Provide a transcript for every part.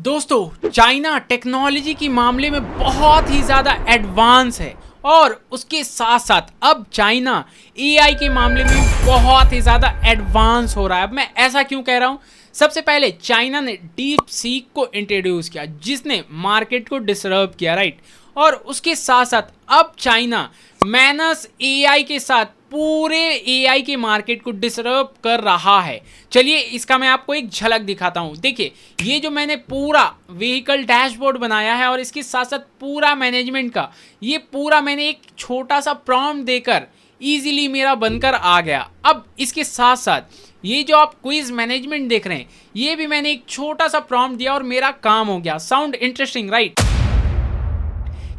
दोस्तों, China technology की मामले में बहुत ही ज़्यादा एडवांस है और उसके साथ साथ अब चाइना एआई के मामले में बहुत ही ज़्यादा एडवांस हो रहा है। अब मैं ऐसा क्यों कह रहा हूँ? सबसे पहले चाइना ने डीप सीक को इंट्रोड्यूस किया जिसने मार्केट को डिस्टर्ब किया, राइट। और उसके साथ साथ अब चाइना मैनस एआई के साथ पूरे एआई के मार्केट को डिस्टर्ब कर रहा है। चलिए इसका मैं आपको एक झलक दिखाता हूँ। देखिए, ये जो मैंने पूरा व्हीकल डैशबोर्ड बनाया है और इसके साथ साथ पूरा मैनेजमेंट का ये पूरा मैंने एक छोटा सा प्रॉम्प्ट देकर इजीली मेरा बनकर आ गया। अब इसके साथ साथ ये जो आप क्विज मैनेजमेंट देख रहे हैं ये भी मैंने एक छोटा सा प्रॉम्प्ट दिया और मेरा काम हो गया। Sound interesting, right?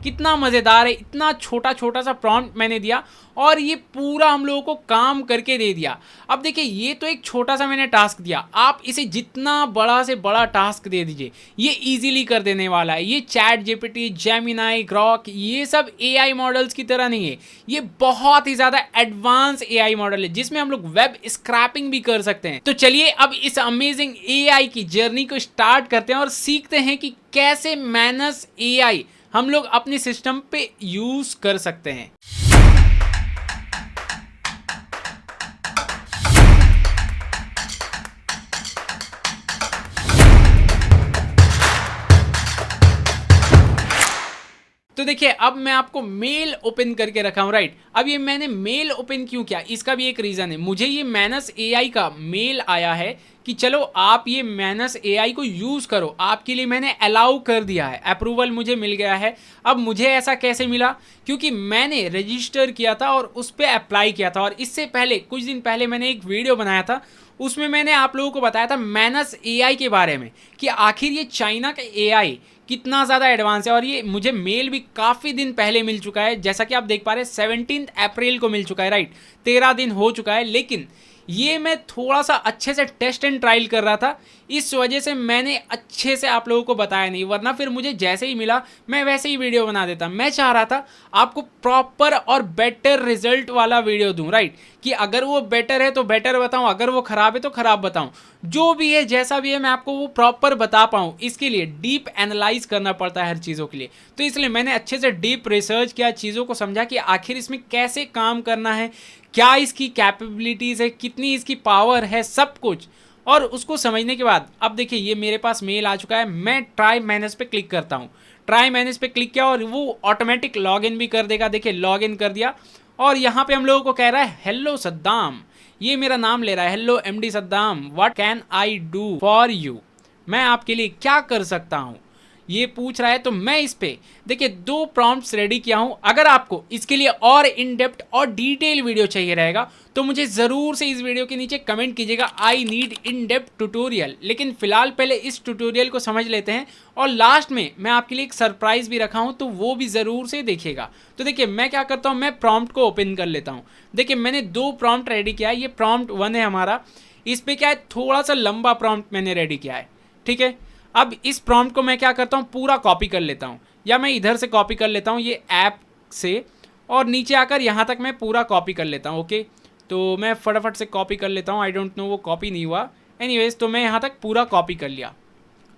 कितना मज़ेदार है। इतना छोटा छोटा सा प्रॉम्प्ट मैंने दिया और ये पूरा हम लोगों को काम करके दे दिया। अब देखिए, ये तो एक छोटा सा मैंने टास्क दिया, आप इसे जितना बड़ा से बड़ा टास्क दे दीजिए ये इजीली कर देने वाला है। ये चैट जीपीटी, जेमिनाई, ग्रॉक ये सब एआई मॉडल्स की तरह नहीं है। ये बहुत ही ज़्यादा एडवांस एआई मॉडल है जिसमें हम लोग वेब स्क्रैपिंग भी कर सकते हैं। तो चलिए अब इस अमेजिंग एआई की जर्नी को स्टार्ट करते हैं और सीखते हैं कि कैसे मैनस एआई हम लोग अपने सिस्टम पे यूज कर सकते हैं। तो देखिए, अब मैं आपको मेल ओपन करके रखा हूं, राइट। अब ये मैंने मेल ओपन क्यों किया, इसका भी एक रीज़न है। मुझे ये मैनस एआई का मेल आया है कि चलो आप ये मैनस एआई को यूज़ करो, आपके लिए मैंने अलाउ कर दिया है, अप्रूवल मुझे मिल गया है। अब मुझे ऐसा कैसे मिला? क्योंकि मैंने रजिस्टर किया था और उस पर अप्लाई किया था। और इससे पहले कुछ दिन पहले मैंने एक वीडियो बनाया था, उसमें मैंने आप लोगों को बताया था मैनस एआई के बारे में कि आखिर ये चाइना का एआई कितना ज़्यादा एडवांस है। और ये मुझे मेल भी काफ़ी दिन पहले मिल चुका है, जैसा कि आप देख पा रहे हैं 17 अप्रैल को मिल चुका है, राइट। 13 दिन हो चुका है। लेकिन ये मैं थोड़ा सा अच्छे से टेस्ट एंड ट्रायल कर रहा था, इस वजह से मैंने अच्छे से आप लोगों को बताया नहीं, वरना फिर मुझे जैसे ही मिला मैं वैसे ही वीडियो बना देता। मैं चाह रहा था आपको प्रॉपर और बेटर रिजल्ट वाला वीडियो दूं, राइट, कि अगर वो बेटर है तो बेटर बताऊं, अगर वो ख़राब है तो ख़राब बताऊं। जो भी है जैसा भी है मैं आपको वो प्रॉपर बता पाऊँ, इसके लिए डीप एनालाइज करना पड़ता है हर चीज़ों के लिए। तो इसलिए मैंने अच्छे से डीप रिसर्च किया, चीज़ों को समझा कि आखिर इसमें कैसे काम करना है, क्या इसकी कैपेबिलिटीज़ है, कितनी इसकी पावर है, सब कुछ। और उसको समझने के बाद अब देखिए ये मेरे पास मेल आ चुका है। मैं ट्राई मैनेज पे क्लिक करता हूँ, ट्राई मैनेज पे क्लिक किया और वो ऑटोमेटिक लॉगिन भी कर देगा। देखिए लॉगिन कर दिया और यहाँ पे हम लोगों को कह रहा है हेलो सद्दाम, ये मेरा नाम ले रहा है, hello MD Saddam, what can I do for you, मैं आपके लिए क्या कर सकता हूँ, ये पूछ रहा है। तो मैं इस पे देखिए 2 प्रॉम्प्ट्स रेडी किया हूं। अगर आपको इसके लिए और इन डेप्थ और डिटेल वीडियो चाहिए रहेगा तो मुझे ज़रूर से इस वीडियो के नीचे कमेंट कीजिएगा, I need in depth tutorial. लेकिन फिलहाल पहले इस ट्यूटोरियल को समझ लेते हैं और लास्ट में मैं आपके लिए एक सरप्राइज़ भी रखा हूँ, तो वो भी ज़रूर से देखिएगा। तो देखिए मैं क्या करता हूँ, मैं प्रॉम्प्ट को ओपन कर लेता हूँ। देखिए मैंने 2 प्रॉम्प्ट रेडी किया है, ये प्रॉम्प्ट 1 है हमारा। इस पर क्या है, थोड़ा सा लंबा प्रॉम्प्ट मैंने रेडी किया है, ठीक है। अब इस प्रॉम्प्ट को मैं क्या करता हूँ, पूरा कॉपी कर लेता हूँ, या मैं इधर से कॉपी कर लेता हूँ ये ऐप से, और नीचे आकर यहाँ तक मैं पूरा कॉपी कर लेता हूँ। ओके, तो मैं फटाफट से कॉपी कर लेता हूँ। आई डोंट नो वो कॉपी नहीं हुआ, एनीवेज तो मैं यहाँ तक पूरा कॉपी कर लिया।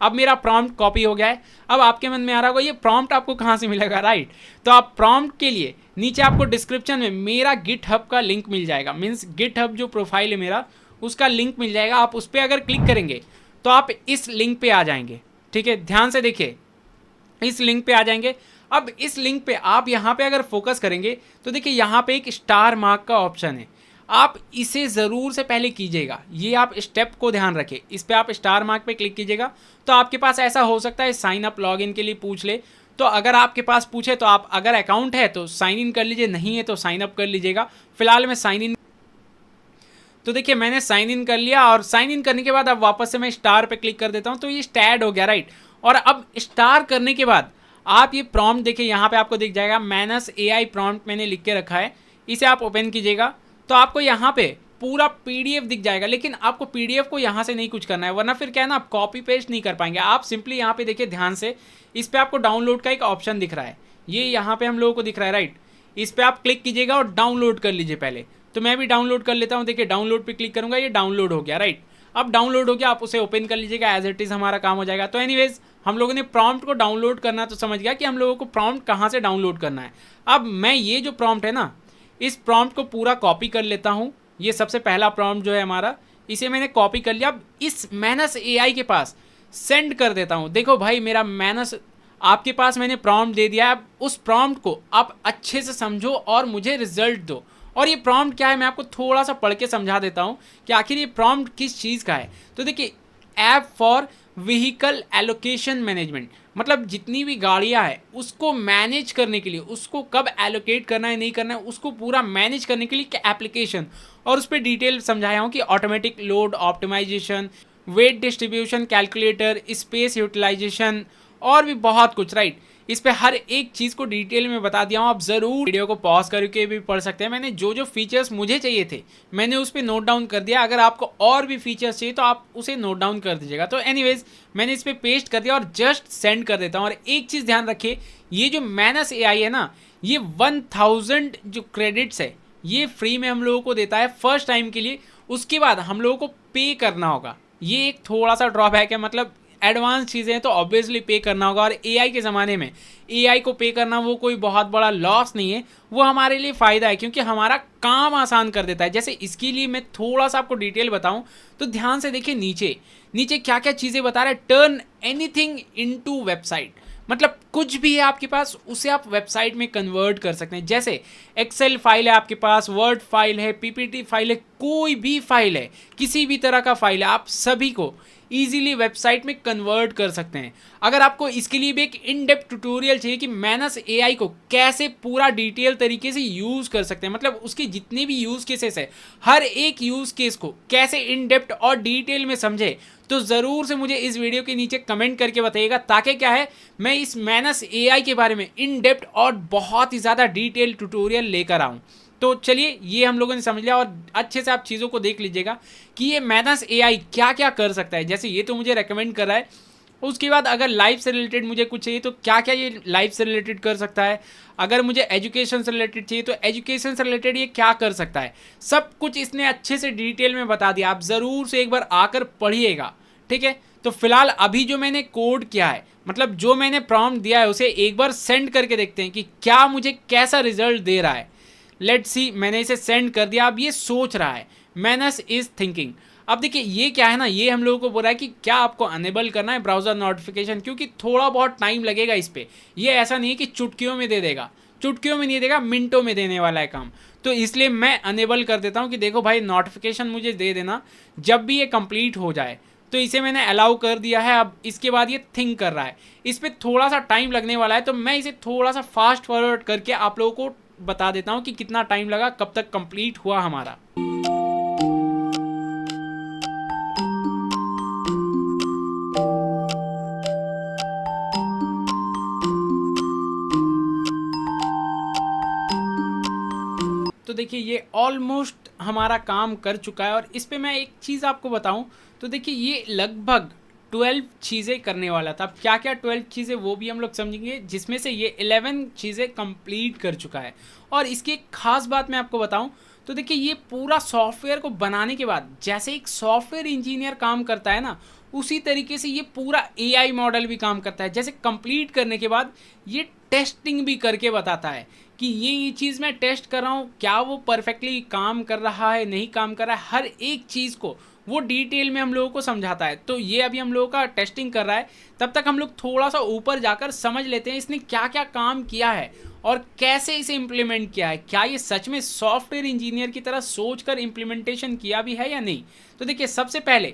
अब मेरा प्रॉम्प्ट कॉपी हो गया है। अब आपके मन में आ रहा होगा ये प्रॉम्प्ट आपको कहाँ से मिलेगा, राइट। तो आप प्रॉम्प्ट के लिए नीचे आपको डिस्क्रिप्शन में मेरा गिटहब का लिंक मिल जाएगा, मीन्स गिटहब जो प्रोफाइल है मेरा उसका लिंक मिल जाएगा। आप उस पर अगर क्लिक करेंगे तो आप इस लिंक पे आ जाएंगे, ठीक है। ध्यान से देखिए, इस लिंक पे आ जाएंगे। अब इस लिंक पे आप यहाँ पे अगर फोकस करेंगे तो देखिए यहाँ पे एक स्टार मार्क का ऑप्शन है, आप इसे ज़रूर से पहले कीजिएगा। ये आप स्टेप को ध्यान रखें, इस पे आप स्टार मार्क पे क्लिक कीजिएगा। तो आपके पास ऐसा हो सकता है साइन अप लॉगिन के लिए पूछ ले, तो अगर आपके पास पूछे तो आप अगर अकाउंट है तो साइन इन कर लीजिए, नहीं है तो साइन अप कर लीजिएगा। फिलहाल मैं साइन इन, तो देखिए मैंने साइन इन कर लिया और साइन इन करने के बाद अब वापस से मैं स्टार पे क्लिक कर देता हूँ, तो ये स्टार्ट हो गया, राइट। और अब स्टार करने के बाद आप ये प्रॉम्प्ट देखिए यहाँ पे आपको दिख जाएगा, मैनस एआई प्रॉम्प्ट मैंने लिख के रखा है, इसे आप ओपन कीजिएगा तो आपको यहाँ पे पूरा पीडीएफ दिख जाएगा। लेकिन आपको पीडीएफ को यहाँ से नहीं कुछ करना है, वरना फिर क्या है ना, आप कॉपी पेस्ट नहीं कर पाएंगे। आप सिंपली यहाँ पे देखिए ध्यान से, इस पर आपको डाउनलोड का एक ऑप्शन दिख रहा है, ये यहाँ पे हम लोगों को दिख रहा है, राइट। इस पर आप क्लिक कीजिएगा और डाउनलोड कर लीजिए पहले। तो मैं भी डाउनलोड कर लेता हूँ। देखिए डाउनलोड पे क्लिक करूँगा, ये डाउनलोड हो गया, राइट। अब डाउनलोड हो गया, आप उसे ओपन कर लीजिएगा, एज इट इज़ हमारा काम हो जाएगा। तो एनीवेज हम लोगों ने प्रॉम्प्ट को डाउनलोड करना तो समझ गया कि हम लोगों को प्रॉम्प्ट कहाँ से डाउनलोड करना है। अब मैं ये जो प्रॉम्प्ट है ना, इस प्रॉम्प्ट को पूरा कॉपी कर लेता हूँ। ये सबसे पहला प्रॉम्प्ट जो है हमारा, इसे मैंने कॉपी कर लिया। अब इस मैनस एआई के पास सेंड कर देता हूँ। देखो भाई, मेरा मैनस आपके पास मैंने प्रॉम्प्ट दे दिया। अब उस प्रॉम्प्ट को आप अच्छे से समझो और मुझे रिजल्ट दो। और ये प्रॉम्प्ट क्या है, मैं आपको थोड़ा सा पढ़ के समझा देता हूँ कि आखिर ये प्रॉम्प्ट किस चीज़ का है। तो देखिए, app for vehicle allocation management, मतलब जितनी भी गाड़ियाँ हैं उसको मैनेज करने के लिए, उसको कब एलोकेट करना है नहीं करना है, उसको पूरा मैनेज करने के लिए एप्लीकेशन। और उस पर डिटेल समझाया हूँ कि automatic load optimization, weight distribution calculator, space utilization और भी बहुत कुछ, राइट। इस पे हर एक चीज़ को डिटेल में बता दिया हूँ। आप ज़रूर वीडियो को पॉज करके भी पढ़ सकते हैं। मैंने जो जो फीचर्स मुझे चाहिए थे मैंने उस पर नोट डाउन कर दिया। अगर आपको और भी फीचर्स चाहिए तो आप उसे नोट डाउन कर दीजिएगा। तो एनीवेज मैंने इस पर पेस्ट कर दिया और जस्ट सेंड कर देता हूँ। और एक चीज़ ध्यान रखिए, ये जो मैनस एआई है ना, ये 1000 जो क्रेडिट्स है ये फ्री में हम लोगों को देता है फर्स्ट टाइम के लिए। उसके बाद हम लोगों को पे करना होगा। ये एक थोड़ा सा ड्रॉबैक है, मतलब एडवांस चीज़ें हैं तो ऑब्वियसली पे करना होगा। और एआई के ज़माने में एआई को पे करना वो कोई बहुत बड़ा लॉस नहीं है, वो हमारे लिए फ़ायदा है क्योंकि हमारा काम आसान कर देता है। जैसे इसके लिए मैं थोड़ा सा आपको डिटेल बताऊं तो ध्यान से देखिए, नीचे नीचे क्या क्या चीज़ें बता रहा है। टर्न एनीथिंग इनटू वेबसाइट, मतलब कुछ भी है आपके पास उसे आप वेबसाइट में कन्वर्ट कर सकते हैं। जैसे एक्सेल फाइल है आपके पास, वर्ड फाइल है, पीपीटी फाइल है, कोई भी फाइल है, किसी भी तरह का फाइल है, आप सभी को ईजिली वेबसाइट में कन्वर्ट कर सकते हैं। अगर आपको इसके लिए भी एक इन डेप्थ ट्यूटोरियल चाहिए कि मैनस एआई को कैसे पूरा डिटेल तरीके से यूज़ कर सकते हैं, मतलब उसके जितने भी यूज़ केसेस है हर एक यूज़ केस को कैसे इन डेप्थ और डिटेल में समझे, तो ज़रूर से मुझे इस वीडियो के नीचे कमेंट करके बताइएगा, ताकि क्या है मैं इस मैनस एआई के बारे में इन डेप्थ और बहुत ही ज़्यादा डिटेल ट्यूटोरियल लेकर आऊँ। तो चलिए, ये हम लोगों ने समझ लिया और अच्छे से आप चीज़ों को देख लीजिएगा कि ये मैनस एआई क्या क्या कर सकता है। जैसे ये तो मुझे रेकमेंड कर रहा है, उसके बाद अगर लाइफ से रिलेटेड मुझे कुछ चाहिए तो क्या क्या ये लाइफ से रिलेटेड कर सकता है। अगर मुझे एजुकेशन से रिलेटेड चाहिए तो एजुकेशन से रिलेटेड ये क्या कर सकता है। सब कुछ इसने अच्छे से डिटेल में बता दिया। आप ज़रूर से एक बार आकर पढ़िएगा, ठीक है। तो फिलहाल अभी जो मैंने कोड किया है, मतलब जो मैंने प्रॉम्प्ट दिया है, उसे एक बार सेंड करके देखते हैं कि क्या मुझे कैसा रिजल्ट दे रहा है। लेट्स सी, मैंने इसे सेंड कर दिया। अब ये सोच रहा है, मैनस इज थिंकिंग। अब देखिए ये क्या है ना, ये हम लोगों को बोल रहा है कि क्या आपको अनेबल करना है ब्राउज़र नोटिफिकेशन, क्योंकि थोड़ा बहुत टाइम लगेगा इस पर। ये ऐसा नहीं है कि चुटकियों में दे देगा, चुटकियों में नहीं देगा, मिनटों में देने वाला है काम। तो इसलिए मैं अनेबल कर देता हूँ कि देखो भाई, नोटिफिकेशन मुझे दे देना जब भी ये कंप्लीट हो जाए। तो इसे मैंने अलाउ कर दिया है। अब इसके बाद ये थिंक कर रहा है, इस पर थोड़ा सा टाइम लगने वाला है। तो मैं इसे थोड़ा सा फास्ट फॉरवर्ड करके आप लोगों को बता देता हूं कि कितना टाइम लगा, कब तक कंप्लीट हुआ हमारा। तो देखिए ये ऑलमोस्ट हमारा काम कर चुका है। और इस पे मैं एक चीज़ आपको बताऊं तो देखिए ये लगभग 12 चीज़ें करने वाला था। अब क्या क्या 12 चीज़ें वो भी हम लोग समझेंगे, जिसमें से ये 11 चीज़ें कंप्लीट कर चुका है। और इसकी एक खास बात मैं आपको बताऊं तो देखिए ये पूरा सॉफ्टवेयर को बनाने के बाद जैसे एक सॉफ्टवेयर इंजीनियर काम करता है ना, उसी तरीके से ये पूरा एआई मॉडल भी काम करता है। जैसे कंप्लीट करने के बाद ये टेस्टिंग भी करके बताता है कि ये चीज़ मैं टेस्ट कर रहा हूँ, क्या वो परफेक्टली काम कर रहा है नहीं काम कर रहा है, हर एक चीज़ को वो डिटेल में हम लोगों को समझाता है। तो ये अभी हम लोगों का टेस्टिंग कर रहा है, तब तक हम लोग थोड़ा सा ऊपर जाकर समझ लेते हैं इसने क्या क्या काम किया है और कैसे इसे इम्प्लीमेंट किया है। क्या ये सच में सॉफ्टवेयर इंजीनियर की तरह सोचकर इम्प्लीमेंटेशन किया भी है या नहीं। तो देखिए सबसे पहले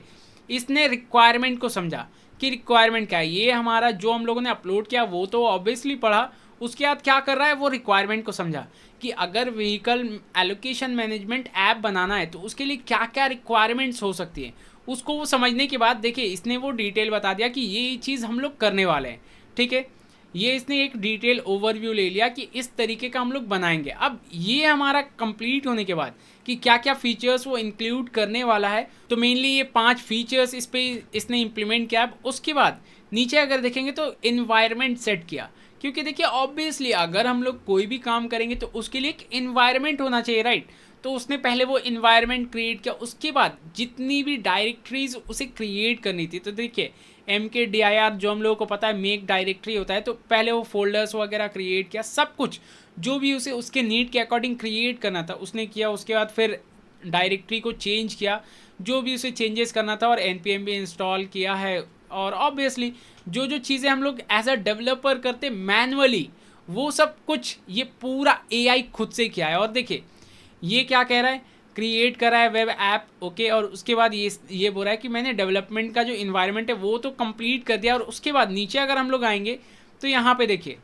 इसने रिक्वायरमेंट को समझा कि रिक्वायरमेंट क्या है। ये हमारा जो हम लोगों ने अपलोड किया वो तो ऑब्वियसली पढ़ा, उसके बाद क्या कर रहा है वो रिक्वायरमेंट को समझा कि अगर व्हीकल एलोकेशन मैनेजमेंट ऐप बनाना है तो उसके लिए क्या क्या रिक्वायरमेंट्स हो सकती है। उसको वो समझने के बाद देखिए इसने वो डिटेल बता दिया कि ये चीज़ हम लोग करने वाले हैं, ठीक है। ये इसने एक डिटेल ओवरव्यू ले लिया कि इस तरीके का हम लोग बनाएंगे। अब ये हमारा कंप्लीट होने के बाद कि क्या क्या फीचर्स वो इंक्लूड करने वाला है, तो मेनली ये 5 फीचर्स इस पे इसने इम्प्लीमेंट किया। अब उसके बाद नीचे अगर देखेंगे तो इन्वायरमेंट सेट किया, क्योंकि देखिए ऑब्वियसली अगर हम लोग कोई भी काम करेंगे तो उसके लिए एक इन्वायरमेंट होना चाहिए, राइट। तो उसने पहले वो इन्वायरमेंट क्रिएट किया, उसके बाद जितनी भी डायरेक्टरीज उसे क्रिएट करनी थी, तो देखिए MKDIR जो हम लोगों को पता है मेक डायरेक्टरी होता है, तो पहले वो फोल्डर्स वगैरह क्रिएट किया, सब कुछ जो भी उसे उसके नीड के अकॉर्डिंग क्रिएट करना था उसने किया। उसके बाद फिर डायरेक्टरी को चेंज किया, जो भी उसे चेंजेस करना था, और npm भी इंस्टॉल किया है। और ऑब्वियसली जो जो चीज़ें हम लोग एज अ डेवलपर करते मैनुअली, वो सब कुछ ये पूरा AI खुद से किया है। और देखिए ये क्या कह रहा है, क्रिएट कर रहा है वेब ऐप, ओके, और उसके बाद ये बोल रहा है कि मैंने डेवलपमेंट का जो इन्वायरमेंट है वो तो कंप्लीट कर दिया। और उसके बाद नीचे अगर हम लोग आएंगे तो यहाँ पे देखिए,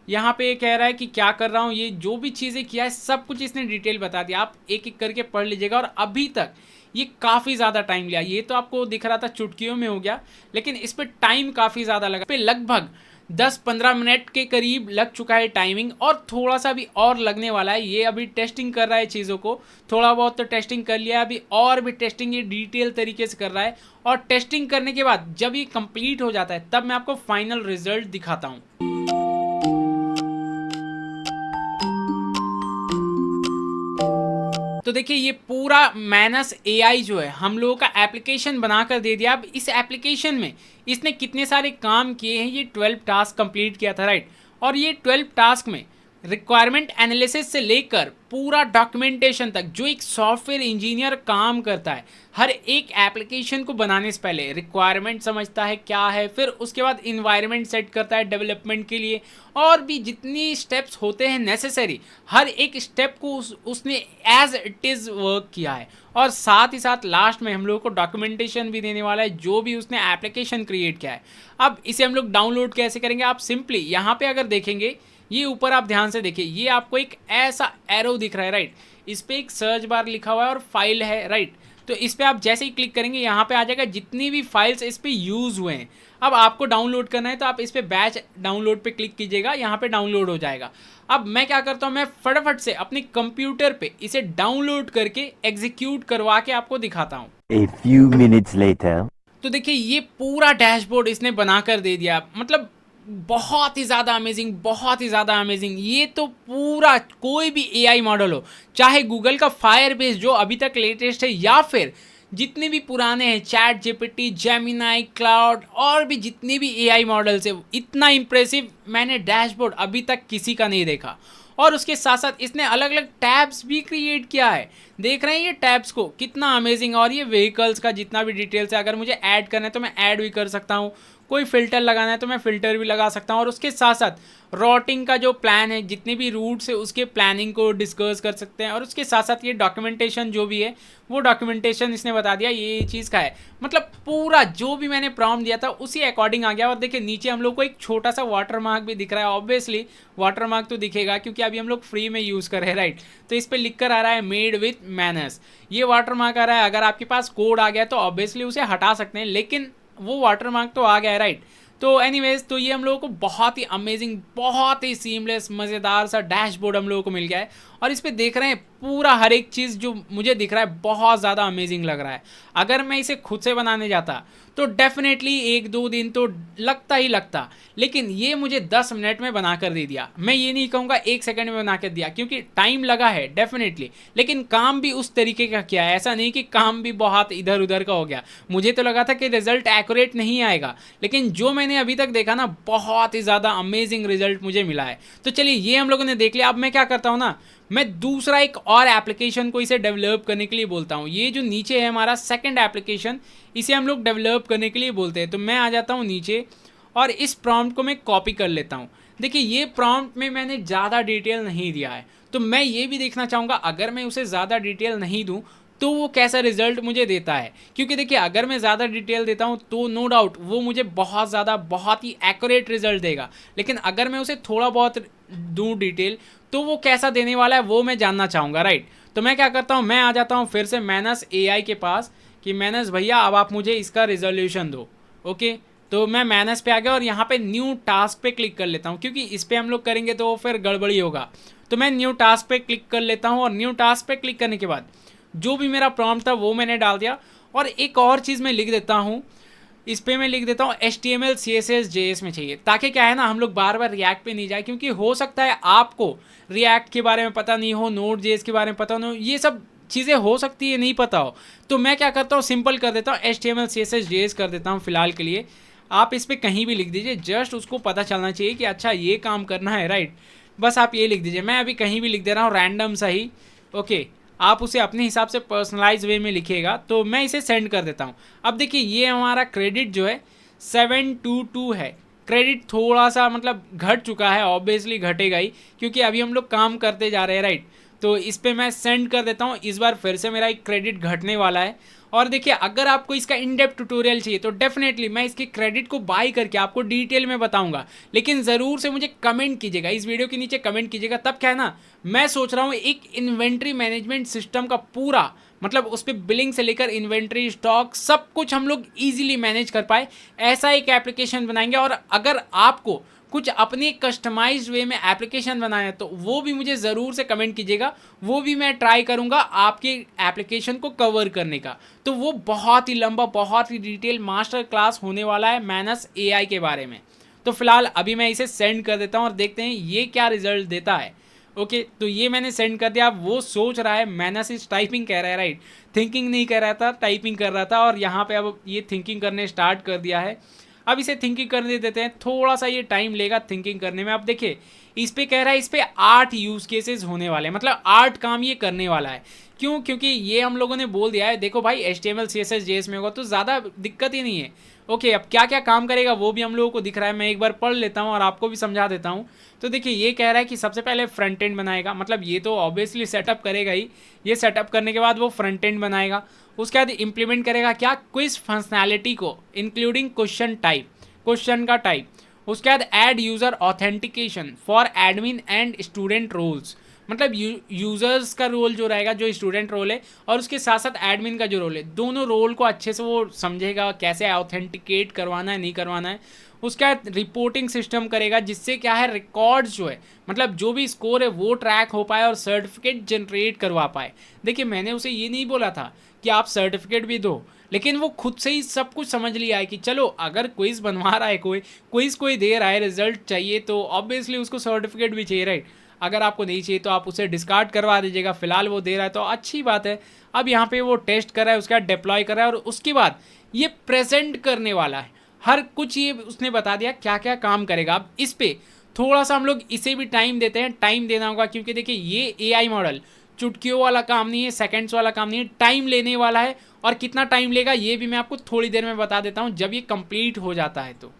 यहाँ पे ये कह रहा है कि क्या कर रहा हूँ, ये जो भी चीज़ें किया है सब कुछ इसने डिटेल बता दिया। आप एक एक करके पढ़ लीजिएगा। और अभी तक ये काफ़ी ज़्यादा टाइम लिया, ये तो आपको दिख रहा था चुटकियों में हो गया, लेकिन इस पर टाइम काफ़ी ज़्यादा लगा, पे लगभग 10-15 मिनट के करीब लग चुका है टाइमिंग, और थोड़ा सा भी और लगने वाला है। ये अभी टेस्टिंग कर रहा है चीज़ों को, थोड़ा बहुत तो टेस्टिंग कर लिया, अभी और भी टेस्टिंग ये डिटेल तरीके से कर रहा है। और टेस्टिंग करने के बाद जब ये कंप्लीट हो जाता है तब मैं आपको फाइनल रिजल्ट दिखाता हूँ। तो देखिए ये पूरा मैनस AI जो है हम लोगों का एप्लीकेशन बनाकर दे दिया। अब इस एप्लीकेशन में इसने कितने सारे काम किए हैं, ये 12 टास्क कंप्लीट किया था, राइट। और ये 12 टास्क में रिक्वायरमेंट एनालिसिस से लेकर पूरा डॉक्यूमेंटेशन तक जो एक सॉफ्टवेयर इंजीनियर काम करता है, हर एक एप्लीकेशन को बनाने से पहले रिक्वायरमेंट समझता है क्या है, फिर उसके बाद इन्वायरमेंट सेट करता है डेवलपमेंट के लिए, और भी जितनी स्टेप्स होते हैं नेसेसरी, हर एक स्टेप को उसने एज इट इज़ वर्क किया है। और साथ ही साथ लास्ट में हम लोगों को डॉक्यूमेंटेशन भी देने वाला है जो भी उसने एप्लीकेशन क्रिएट किया है। अब इसे हम लोग डाउनलोड कैसे करेंगे, आप सिंपली यहाँ पे अगर देखेंगे, ये ऊपर आप ध्यान से देखिए, ये आपको एक ऐसा एरो दिख रहा है, राइट। इस पर एक सर्च बार लिखा हुआ है और फाइल है, राइट। तो इस पर आप जैसे ही क्लिक करेंगे यहाँ पे आ जाएगा जितनी भी फाइल्स इस पर यूज़ हुए हैं। अब आपको डाउनलोड करना है तो आप इस पर बैच डाउनलोड पे क्लिक कीजिएगा, यहाँ पे डाउनलोड हो जाएगा। अब मैं क्या करता हूँ, मैं फटाफट से अपने कंप्यूटर पे इसे डाउनलोड करके एग्जीक्यूट करवा के आपको दिखाता हूँ। A few minutes later. तो देखिए ये पूरा डैशबोर्ड इसने बनाकर दे दिया, मतलब बहुत ही ज़्यादा अमेजिंग, बहुत ही ज़्यादा अमेजिंग। ये तो पूरा कोई भी AI मॉडल हो, चाहे गूगल का फायरबेस जो अभी तक लेटेस्ट है, या फिर जितने भी पुराने हैं चैट GPT, जेमिनाई, क्लाउड, और भी जितने भी AI मॉडल्स है, इतना इम्प्रेसिव मैंने डैशबोर्ड अभी तक किसी का नहीं देखा। और उसके साथ साथ इसने अलग अलग टैब्स भी क्रिएट किया है, देख रहे हैं ये टैब्स को कितना अमेजिंग। और ये व्हीकल्स का जितना भी डिटेल्स है, अगर मुझे ऐड करना है तो मैं ऐड भी कर सकता हूँ, कोई फिल्टर लगाना है तो मैं फिल्टर भी लगा सकता हूँ। और उसके साथ साथ रूटिंग का जो प्लान है, जितने भी रूट्स है उसके प्लानिंग को डिस्कस कर सकते हैं। और उसके साथ साथ ये डॉक्यूमेंटेशन जो भी है वो डॉक्यूमेंटेशन इसने बता दिया ये चीज़ का है, मतलब पूरा जो भी मैंने प्रॉम्प्ट दिया था उसी अकॉर्डिंग आ गया। और देखिए नीचे हम लोग को एक छोटा सा वाटर मार्क भी दिख रहा है, ऑब्वियसली वाटर मार्क तो दिखेगा क्योंकि अभी हम लोग फ्री में यूज़ कर रहे हैं, राइट। तो इस पर लिख कर आ रहा है मेड विथ मैनर्स, ये वाटर मार्क आ रहा है। अगर आपके पास कोड आ गया तो ऑब्वियसली उसे हटा सकते हैं, लेकिन वो वाटर मार्क तो आ गया है, राइट। तो एनीवेज, तो ये हम लोगों को बहुत ही अमेजिंग, बहुत ही सीमलेस, मज़ेदार सा डैशबोर्ड हम लोगों को मिल गया है। और इस पे देख रहे हैं पूरा हर एक चीज़ जो मुझे दिख रहा है बहुत ज़्यादा अमेजिंग लग रहा है। अगर मैं इसे खुद से बनाने जाता तो डेफिनेटली 1-2 दिन तो लगता ही लगता, लेकिन ये मुझे 10 मिनट में बना कर दे दिया। मैं ये नहीं कहूँगा 1 सेकंड में बना कर दिया, क्योंकि टाइम लगा है डेफिनेटली, लेकिन काम भी उस तरीके का किया है। ऐसा नहीं कि काम भी बहुत इधर उधर का हो गया। मुझे तो लगा था कि रिजल्ट एक्यूरेट नहीं आएगा, लेकिन जो मैंने अभी तक देखा ना, बहुत ही ज़्यादा अमेजिंग रिजल्ट मुझे मिला है। तो चलिए ये हम लोगों ने देख लिया। अब मैं क्या करता हूँ ना, मैं दूसरा एक और एप्लीकेशन को इसे डेवलप करने के लिए बोलता हूँ। ये जो नीचे है हमारा सेकंड एप्लीकेशन, इसे हम लोग डेवलप करने के लिए बोलते हैं। तो मैं आ जाता हूँ नीचे और इस प्रॉम्प्ट को मैं कॉपी कर लेता हूँ। देखिए ये प्रॉम्प्ट में मैंने ज़्यादा डिटेल नहीं दिया है, तो मैं ये भी देखना चाहूँगा अगर मैं उसे ज़्यादा डिटेल नहीं दूँ तो वो कैसा रिजल्ट मुझे देता है। क्योंकि देखिए अगर मैं ज़्यादा डिटेल देता हूँ तो नो डाउट वो मुझे बहुत ज़्यादा, बहुत ही एक्यूरेट रिजल्ट देगा, लेकिन अगर मैं उसे थोड़ा बहुत दूँ डिटेल तो वो कैसा देने वाला है वो मैं जानना चाहूँगा, राइट। तो मैं क्या करता हूँ, मैं आ जाता हूँ फिर से मैनस AI के पास कि मैनस भैया अब आप मुझे इसका रिजोल्यूशन दो। ओके, तो मैं मैनस पे आ गया और यहाँ पे न्यू टास्क पे क्लिक कर लेता हूँ, क्योंकि इस पर हम लोग करेंगे तो फिर गड़बड़ी होगा। तो मैं न्यू टास्क पे क्लिक कर लेता हूँ और न्यू टास्क पे क्लिक करने के बाद जो भी मेरा प्रॉम्प्ट था वो मैंने डाल दिया। और एक और चीज़ मैं लिख देता हूँ, इस पे मैं लिख देता हूँ HTML CSS JS में चाहिए, ताकि क्या है ना हम लोग बार बार रिएक्ट पे नहीं जाए, क्योंकि हो सकता है आपको रिएक्ट के बारे में पता नहीं हो, नोड JS के बारे में पता नहीं हो, ये सब चीज़ें हो सकती है नहीं पता हो। तो मैं क्या करता हूँ, सिंपल कर देता हूँ, HTML CSS JS कर देता हूँ फिलहाल के लिए। आप इस पर कहीं भी लिख दीजिए, जस्ट उसको पता चलना चाहिए कि अच्छा ये काम करना है, राइट। बस आप ये लिख दीजिए, मैं अभी कहीं भी लिख दे रहा हूँ रैंडम सा ही, ओके। आप उसे अपने हिसाब से पर्सनलाइज वे में लिखिएगा। तो मैं इसे सेंड कर देता हूँ। अब देखिए ये हमारा क्रेडिट जो है 722 है। क्रेडिट थोड़ा सा मतलब घट चुका है, ऑब्वियसली घटेगा ही, क्योंकि अभी हम लोग काम करते जा रहे हैं, राइट। तो इस पर मैं सेंड कर देता हूँ। इस बार फिर से मेरा एक क्रेडिट घटने वाला है। और देखिए अगर आपको इसका इन डेप्थ ट्यूटोरियल चाहिए तो डेफिनेटली मैं इसके क्रेडिट को बाय करके आपको डिटेल में बताऊंगा, लेकिन ज़रूर से मुझे कमेंट कीजिएगा, इस वीडियो के नीचे कमेंट कीजिएगा। तब क्या है ना, मैं सोच रहा हूँ एक इन्वेंट्री मैनेजमेंट सिस्टम का पूरा मतलब उस पर बिलिंग से लेकर इन्वेंट्री, स्टॉक, सब कुछ हम लोग ईजिली मैनेज कर पाए, ऐसा एक एप्लीकेशन बनाएंगे। और अगर आपको कुछ अपने कस्टमाइज्ड वे में एप्लीकेशन बनाना है तो वो भी मुझे ज़रूर से कमेंट कीजिएगा, वो भी मैं ट्राई करूँगा आपके एप्लीकेशन को कवर करने का। तो वो बहुत ही लंबा, बहुत ही डिटेल मास्टर क्लास होने वाला है मैनस AI के बारे में। तो फिलहाल अभी मैं इसे सेंड कर देता हूँ और देखते हैं ये क्या रिजल्ट देता है। ओके, तो ये मैंने सेंड कर दिया। अब वो सोच रहा है मैनस इज टाइपिंग कह रहा है, राइट। थिंकिंग नहीं कर रहा था, टाइपिंग कर रहा था, और यहाँ पे अब ये थिंकिंग करने स्टार्ट कर दिया है। अब इसे थिंकिंग करने देते हैं, थोड़ा सा ये टाइम लेगा थिंकिंग करने में। अब देखिए इस पे कह रहा है इस पे 8 यूज़ केसेस होने वाले हैं, मतलब 8 काम ये करने वाला है। क्यों? क्योंकि ये हम लोगों ने बोल दिया है, देखो भाई HTML CSS JS में होगा तो ज़्यादा दिक्कत ही नहीं है। ओके, अब क्या क्या काम करेगा वो भी हम लोगों को दिख रहा है। मैं एक बार पढ़ लेता हूँ और आपको भी समझा देता हूँ। तो देखिए ये कह रहा है कि सबसे पहले फ्रंट एंड बनाएगा, मतलब ये तो ऑब्वियसली सेटअप करेगा ही। ये सेटअप करने के बाद वो फ्रंट एंड बनाएगा। उसके बाद इम्प्लीमेंट करेगा क्या, क्विज फंक्शनैलिटी को, इंक्लूडिंग क्वेश्चन टाइप, क्वेश्चन का टाइप। उसके बाद add user authentication for admin and student roles, मतलब यूज़र्स का रोल जो रहेगा, जो स्टूडेंट रोल है, और उसके साथ साथ एडमिन का जो रोल है, दोनों रोल को अच्छे से वो समझेगा, कैसे ऑथेंटिकेट करवाना है, नहीं करवाना है। उसका रिपोर्टिंग सिस्टम करेगा, जिससे क्या है रिकॉर्ड्स जो है, मतलब जो भी स्कोर है वो ट्रैक हो पाए और सर्टिफिकेट जनरेट करवा पाए। देखिए मैंने उसे ये नहीं बोला था कि आप सर्टिफिकेट भी दो, लेकिन वो खुद से ही सब कुछ समझ लिया है कि चलो अगर क्विज बनवा रहा है कोई, क्विज कोई दे रहा है, रिजल्ट चाहिए तो ऑब्वियसली उसको सर्टिफिकेट भी चाहिए, राइट। अगर आपको नहीं चाहिए तो आप उसे डिस्कार्ड करवा दीजिएगा, फिलहाल वो दे रहा है तो अच्छी बात है। अब यहाँ पे वो टेस्ट कर रहा है, उसके बाद डिप्लॉय कर रहा है, और उसके बाद ये प्रेजेंट करने वाला है हर कुछ। ये उसने बता दिया क्या क्या काम करेगा। अब इस पे थोड़ा सा हम लोग इसे भी टाइम देते हैं, टाइम देना होगा, क्योंकि देखिए ये AI मॉडल चुटकियों वाला काम नहीं है, सेकंड्स वाला काम नहीं है, टाइम लेने वाला है। और कितना टाइम लेगा ये भी मैं आपको थोड़ी देर में बता देता हूँ, जब ये कंप्लीट हो जाता है तो।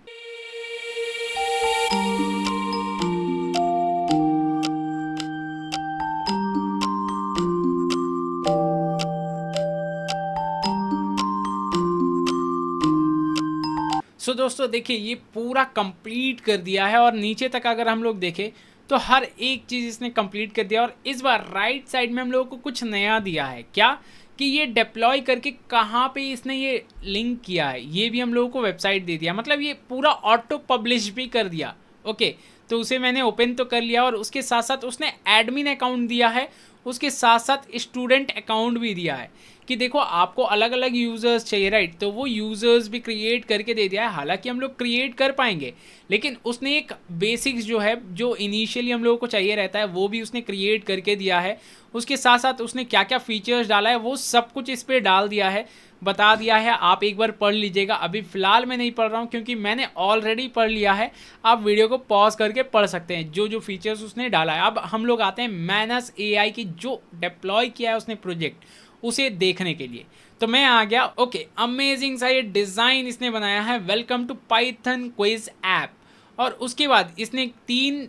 सो दोस्तों देखिए ये पूरा कंप्लीट कर दिया है, और नीचे तक अगर हम लोग देखें तो हर एक चीज़ इसने कंप्लीट कर दिया। और इस बार राइट साइड में हम लोगों को कुछ नया दिया है, क्या कि ये डिप्लॉय करके कहाँ पे इसने ये लिंक किया है, ये भी हम लोगों को वेबसाइट दे दिया, मतलब ये पूरा ऑटो पब्लिश भी कर दिया। ओके, तो उसे मैंने ओपन तो कर लिया, और उसके साथ साथ उसने एडमिन अकाउंट दिया है, उसके साथ साथ स्टूडेंट अकाउंट भी दिया है कि देखो आपको अलग अलग यूज़र्स चाहिए, राइट। तो वो यूज़र्स भी क्रिएट करके दे दिया है। हालांकि हम लोग क्रिएट कर पाएंगे, लेकिन उसने एक बेसिक्स जो है, जो इनिशियली हम लोगों को चाहिए रहता है, वो भी उसने क्रिएट करके दिया है। उसके साथ साथ उसने क्या क्या फीचर्स डाला है वो सब कुछ इस पर डाल दिया है, बता दिया है। आप एक बार पढ़ लीजिएगा। अभी फ़िलहाल मैं नहीं पढ़ रहा हूँ क्योंकि मैंने ऑलरेडी पढ़ लिया है। आप वीडियो को पॉज करके पढ़ सकते हैं जो जो फीचर्स उसने डाला है। अब हम लोग आते हैं मैनस AI की जो डिप्लॉय किया है उसने प्रोजेक्ट, उसे देखने के लिए। तो मैं आ गया। ओके, अमेजिंग सा ये डिज़ाइन इसने बनाया है, welcome to Python quiz app. और उसके बाद इसने 3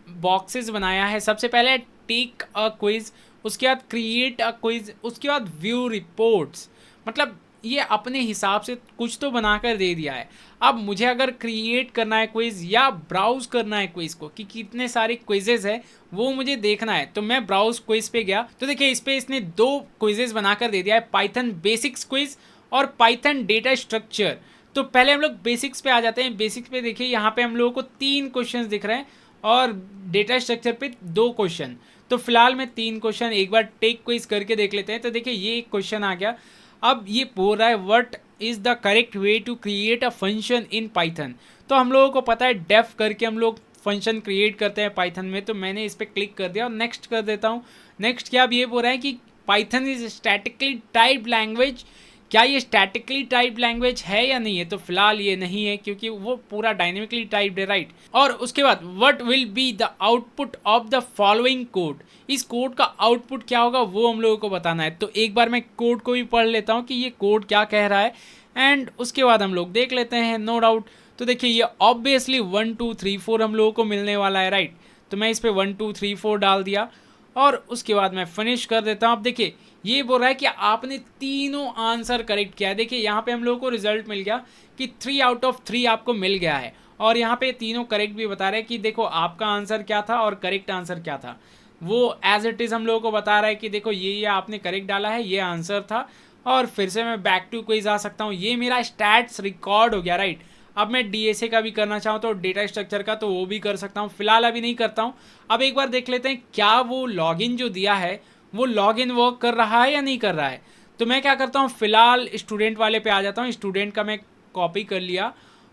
बॉक्सेस बनाया है। सबसे पहले टेक अ क्विज, उसके बाद क्रिएट अ क्विज, उसके बाद व्यू रिपोर्ट्स। मतलब ये अपने हिसाब से कुछ तो बनाकर दे दिया है। अब मुझे अगर क्रिएट करना है क्विज या ब्राउज करना है क्विज को कि कितने सारे क्विजेज है वो मुझे देखना है, तो मैं ब्राउज क्विज पे गया। तो देखिए इस पे इसने 2 क्विजेज बनाकर दे दिया है, पाइथन बेसिक्स क्विज और पाइथन डेटा स्ट्रक्चर। तो पहले हम लोग बेसिक्स पे आ जाते हैं। बेसिक्स पे देखिए यहाँ पे हम लोगों को 3 क्वेश्चन दिख रहे हैं और डेटा स्ट्रक्चर पे 2 क्वेश्चन। तो फिलहाल मैं 3 क्वेश्चन एक बार टेक क्विज करके देख लेते हैं। तो देखिए ये एक क्वेश्चन आ गया। अब ये बोल रहा है what is the correct way to create a function in Python. तो हम लोगों को पता है डेफ करके हम लोग फंक्शन क्रिएट करते हैं पाइथन में, तो मैंने इस पर क्लिक कर दिया और नेक्स्ट कर देता हूँ। नेक्स्ट क्या अब ये बोल रहा है कि Python is statically typed language. क्या ये स्टैटिकली टाइप्ड लैंग्वेज है या नहीं है? तो फिलहाल ये नहीं है क्योंकि वो पूरा डायनेमिकली टाइप्ड है, राइट। और उसके बाद what will be the output of the following code. इस कोड का आउटपुट क्या होगा वो हम लोगों को बताना है। तो एक बार मैं कोड को भी पढ़ लेता हूँ कि ये कोड क्या कह रहा है, एंड उसके बाद हम लोग देख लेते हैं, नो डाउट। तो देखिए ये ऑब्वियसली 1 2 3 4 हम लोगों को मिलने वाला है, राइट। तो मैं इस पर 1 2 3 4 डाल दिया और उसके बाद मैं फिनिश कर देता हूँ। अब देखिए ये बोल रहा है कि आपने तीनों आंसर करेक्ट किया है। देखिए यहाँ पे हम लोगों को रिजल्ट मिल गया कि 3 आउट ऑफ 3 आपको मिल गया है, और यहाँ पे तीनों करेक्ट भी बता रहे हैं कि देखो आपका आंसर क्या था और करेक्ट आंसर क्या था। वो एज इट इज़ हम लोगों को बता रहा है कि देखो ये आपने करेक्ट डाला है, ये आंसर था। और फिर से मैं बैक टू क्विज आ सकता हूँ। ये मेरा स्टैट्स रिकॉर्ड हो गया, राइट। अब मैं डीएसए का भी करना चाहूँ तो डेटा स्ट्रक्चर का, तो वो भी कर सकता हूँ। फिलहाल अभी नहीं करता हूँ। अब एक बार देख लेते हैं क्या वो लॉगिन जो दिया है वो लॉगिन वर्क कर रहा है या नहीं कर रहा है। तो मैं क्या करता हूँ, फिलहाल स्टूडेंट वाले पे आ जाता हूँ। स्टूडेंट का मैं कॉपी कर लिया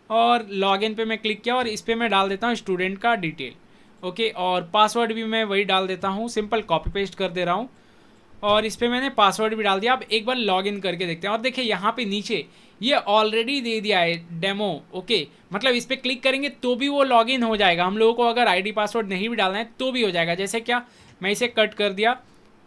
और लॉगिन पे मैं क्लिक किया और इस पर मैं डाल देता हूँ स्टूडेंट का डिटेल, ओके। और पासवर्ड भी मैं वही डाल देता हूँ, सिंपल कॉपी पेस्ट कर दे रहा हूँ और इस पर मैंने पासवर्ड भी डाल दिया। अब एक बार लॉगिन करके देखते हैं और देखिए यहाँ पे नीचे ये ऑलरेडी दे दिया है डेमो, ओके। मतलब इस पर क्लिक करेंगे तो भी वो लॉगिन हो जाएगा। हम लोगों को अगर आईडी पासवर्ड नहीं भी डालना है तो भी हो जाएगा। जैसे क्या, मैं इसे कट कर दिया,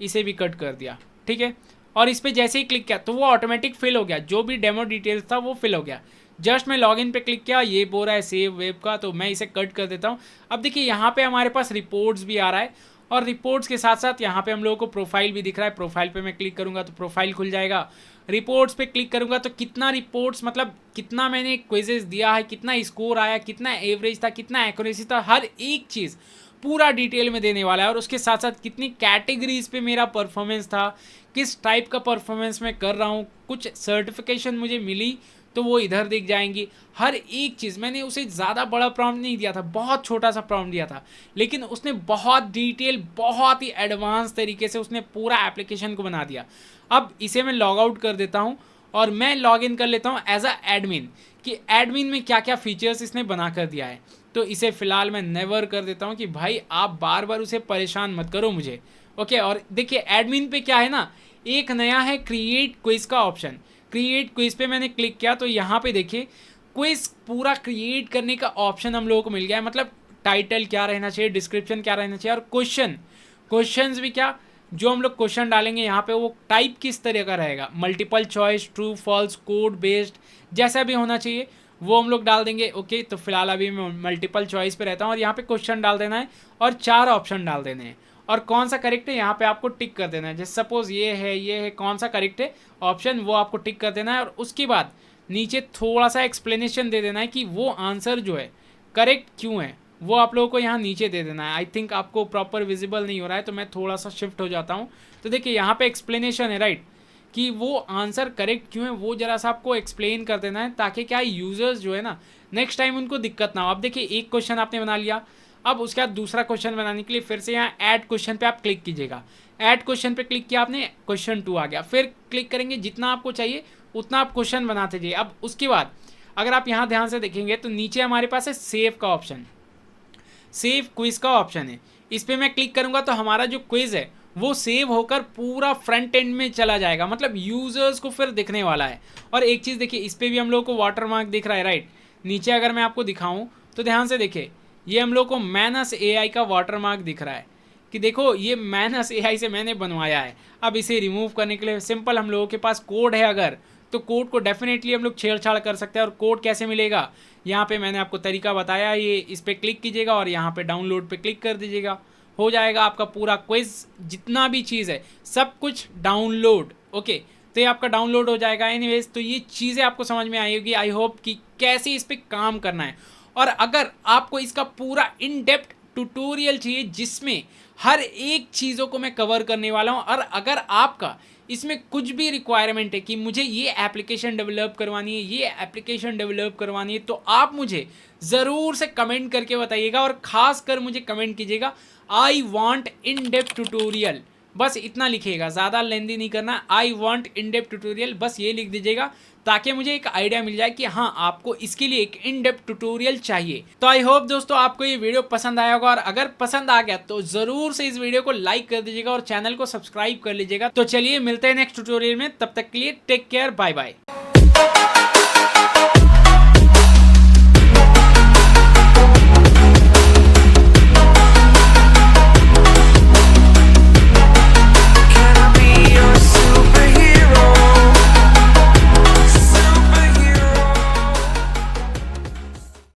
इसे भी कट कर दिया, ठीक है। और इस पर जैसे ही क्लिक किया तो वो ऑटोमेटिक फिल हो गया, जो भी डेमो डिटेल्स था वो फिल हो गया। जस्ट मैं लॉगिन पे क्लिक किया, ये बोल रहा है सेव वेब का, तो मैं इसे कट कर देता हूँ। अब देखिए यहाँ पे हमारे पास रिपोर्ट्स भी आ रहा है और रिपोर्ट्स के साथ साथ यहाँ पे हम लोगों को प्रोफाइल भी दिख रहा है। प्रोफाइल पे मैं क्लिक करूँगा तो प्रोफाइल खुल जाएगा। रिपोर्ट्स पे क्लिक करूँगा तो कितना रिपोर्ट्स, मतलब कितना मैंने क्विजेस दिया है, कितना स्कोर आया, कितना एवरेज था, कितना एक्यूरेसी था, हर एक चीज़ पूरा डिटेल में देने वाला है। और उसके साथ साथ कितनी कैटेगरीज पे मेरा परफॉर्मेंस था, किस टाइप का परफॉर्मेंस मैं कर रहा हूँ, कुछ सर्टिफिकेशन मुझे मिली तो वो इधर दिख जाएंगी। हर एक चीज़ मैंने उसे ज़्यादा बड़ा प्रॉम्प्ट नहीं दिया था, बहुत छोटा सा प्रॉम्प्ट दिया था, लेकिन उसने बहुत डिटेल, बहुत ही एडवांस तरीके से उसने पूरा एप्लीकेशन को बना दिया। अब इसे मैं लॉग आउट कर देता हूँ और मैं लॉग इन कर लेता हूँ एज अ एडमिन, कि एडमिन में क्या क्या फीचर्स इसने बना कर दिया है। तो इसे फ़िलहाल मैं नेवर कर देता हूँ कि भाई आप बार बार उसे परेशान मत करो मुझे, ओके। और देखिए एडमिन पे क्या है ना, एक नया है क्रिएट क्विज का ऑप्शन। क्रिएट क्विज पे मैंने क्लिक किया तो यहाँ पे देखिए क्विज पूरा क्रिएट करने का ऑप्शन हम लोगों को मिल गया है। मतलब टाइटल क्या रहना चाहिए, डिस्क्रिप्शन क्या रहना चाहिए, और क्वेश्चंस भी क्या, जो हम लोग क्वेश्चन डालेंगे यहाँ पे वो टाइप किस तरह का रहेगा, multiple choice, true false, code based, जैसा भी होना चाहिए वो हम लोग डाल देंगे, ओके। तो फिलहाल अभी मैं मल्टीपल चॉइस पे रहता हूँ और यहाँ पे क्वेश्चन डाल देना है और 4 ऑप्शन डाल देने हैं और कौन सा करेक्ट है यहाँ पे आपको टिक कर देना है। जैसे सपोज ये है, कौन सा करेक्ट है ऑप्शन वो आपको टिक कर देना है और उसके बाद नीचे थोड़ा सा एक्सप्लेनेशन दे देना है कि वो आंसर जो है करेक्ट क्यों है, वो आप लोगों को यहाँ नीचे दे देना है। आई थिंक आपको प्रॉपर विजिबल नहीं हो रहा है तो मैं थोड़ा सा शिफ्ट हो जाता हूँ। तो देखिए यहाँ पे एक्सप्लेनेशन है, राइट, कि वो आंसर करेक्ट क्यों है वो जरा सा आपको एक्सप्लेन कर देना है, ताकि क्या यूज़र्स जो है ना नेक्स्ट टाइम उनको दिक्कत ना हो। अब देखिए एक क्वेश्चन आपने बना लिया, अब उसके बाद दूसरा क्वेश्चन बनाने के लिए फिर से यहाँ ऐड क्वेश्चन पे आप क्लिक कीजिएगा। ऐड क्वेश्चन पे क्लिक किया आपने, क्वेश्चन 2 आ गया, फिर क्लिक करेंगे, जितना आपको चाहिए उतना आप क्वेश्चन बनाते जाइए। अब उसके बाद अगर आप यहाँ ध्यान से देखेंगे तो नीचे हमारे पास है सेव का ऑप्शन, सेव क्विज का ऑप्शन है। इस पर मैं क्लिक करूँगा तो हमारा जो क्विज है वो सेव होकर पूरा फ्रंट एंड में चला जाएगा, मतलब यूज़र्स को फिर दिखने वाला है। और एक चीज़ देखिए, इस पर भी हम लोग को वाटर मार्क दिख रहा है, राइट। नीचे अगर मैं आपको दिखाऊं तो ध्यान से देखिए, ये हम लोग को मैनस एआई का वाटर मार्क दिख रहा है कि देखो ये मैनस एआई से मैंने बनवाया है। अब इसे रिमूव करने के लिए सिंपल हम लोगों के पास कोड है, अगर तो कोड को डेफिनेटली हम लोग छेड़छाड़ कर सकते हैं। और कोड कैसे मिलेगा, यहाँ पे मैंने आपको तरीका बताया, ये इस पर क्लिक कीजिएगा और यहाँ पे डाउनलोड पे क्लिक कर दीजिएगा, हो जाएगा आपका पूरा क्विज, जितना भी चीज़ है सब कुछ डाउनलोड, ओके। तो ये आपका डाउनलोड हो जाएगा। एनीवेज, तो ये चीज़ें आपको समझ में आई होगी, आई होप कि कैसे इस पर काम करना है। और अगर आपको इसका पूरा इन डेप्थ ट्यूटोरियल चाहिए जिसमें हर एक चीज़ों को मैं कवर करने वाला हूँ, और अगर आपका इसमें कुछ भी रिक्वायरमेंट है कि मुझे ये एप्लीकेशन डेवलप करवानी है, ये एप्लीकेशन डेवलप करवानी है, तो आप मुझे ज़रूर से कमेंट करके बताइएगा। और ख़ास कर मुझे कमेंट कीजिएगा I want in depth tutorial, बस इतना लिखिएगा, ज़्यादा लेंदी नहीं करना, I want in depth tutorial, बस ये लिख दीजिएगा। ताकि मुझे एक आइडिया मिल जाए कि हाँ आपको इसके लिए एक इन डेप्थ ट्यूटोरियल चाहिए। तो आई होप दोस्तों आपको ये वीडियो पसंद आया होगा, और अगर पसंद आ गया तो जरूर से इस वीडियो को लाइक कर दीजिएगा और चैनल को सब्सक्राइब कर लीजिएगा। तो चलिए मिलते हैं नेक्स्ट ट्यूटोरियल में, तब तक के लिए टेक केयर, बाय बाय।